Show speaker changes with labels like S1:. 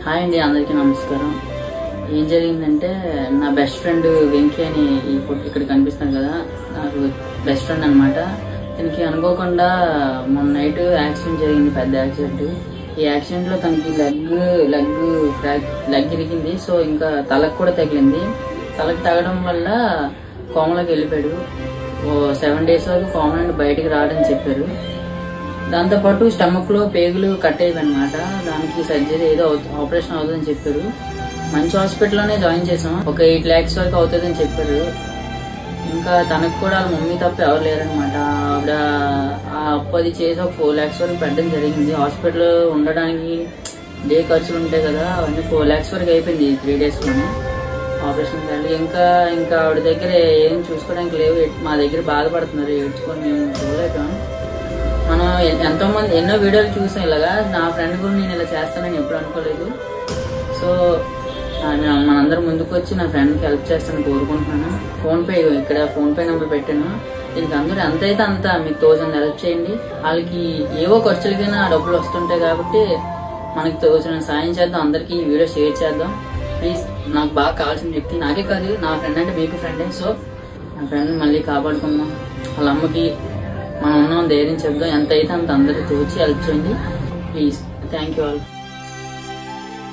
S1: Hi అండి, అందరికీ నమస్కారం. ఏం జరిగిందంటే నా బెస్ట్ ఫ్రెండ్ వెంకీ అని ఈ ఫోటో ఇక్కడ కనిపిస్తాను కదా, నాకు బెస్ట్ ఫ్రెండ్ అనమాట. తనకి అనుకోకుండా మొన్న నైట్ యాక్సిడెంట్ జరిగింది, పెద్ద యాక్సిడెంట్. ఈ యాక్సిడెంట్ లో తనకి లెగ్ ఇరిగింది. సో ఇంకా తలకు కూడా తగిలింది. తలకు తగడం వల్ల కోమలోకి వెళ్ళిపోయాడు. 7 days వరకు కోమ నుండి బయటికి రావడం చెప్పారు. దాంతోపాటు స్టమక్ లో పేగులు కట్ అయ్యాయి అనమాట. దానికి సర్జరీ ఏదో ఆపరేషన్ అవుతుందని చెప్పారు. మంచి హాస్పిటల్లోనే జాయిన్ చేసాం. ఒక 8 lakhs వరకు అవుతుందని చెప్పారు. ఇంకా తనకు కూడా వాళ్ళ మమ్మీ తప్ప ఎవరు లేరనమాట. ఆవిడ ఆ అప్పు అది చేసి ఒక 4 lakhs వరకు పెట్టడం జరిగింది. హాస్పిటల్ ఉండడానికి డే ఖర్చులు ఉంటాయి కదా, అవన్నీ 4 lakhs వరకు అయిపోయింది 3 days లోనే ఆపరేషన్ కాదు. ఇంకా ఆవిడ దగ్గర ఏం చూసుకోవడానికి లేవు. మా దగ్గర బాధపడుతున్నారు, ఏడ్చుకొని మేము చూడలేకపోయాం. మనం ఎంతో మంది ఎన్నో వీడియోలు చూసాం ఇలాగా. నా ఫ్రెండ్ కూడా నేను ఇలా చేస్తానని ఎప్పుడు అనుకోలేదు. సో మనందరం ముందుకు వచ్చి నా ఫ్రెండ్కి హెల్ప్ చేస్తానని కోరుకుంటున్నాను. ఇక్కడ ఫోన్ పే నెంబర్ పెట్టాను. దీనికి అందరూ ఎంత అయితే అంత మీకు 1000 హెల్ప్ చేయండి. వాళ్ళకి ఏవో ఖర్చులకైనా డబ్బులు వస్తుంటాయి కాబట్టి మనకి 1000 సాయం చేద్దాం. అందరికి ఈ వీడియో షేర్ చేద్దాం ప్లీజ్. నాకు బాగా కావాల్సిన వ్యక్తి, నాకే కాదు నా ఫ్రెండ్ అంటే మీకు ఫ్రెండే. సో నా ఫ్రెండ్ మళ్ళీ కాపాడుకుందాం. వాళ్ళ అమ్మకి మనం ఉన్నాం ధైర్యం చెప్దాం. ఎంత అయితే అంత అందరికి తోచి హెల్ప్ చేయండి ప్లీజ్. Thank you all.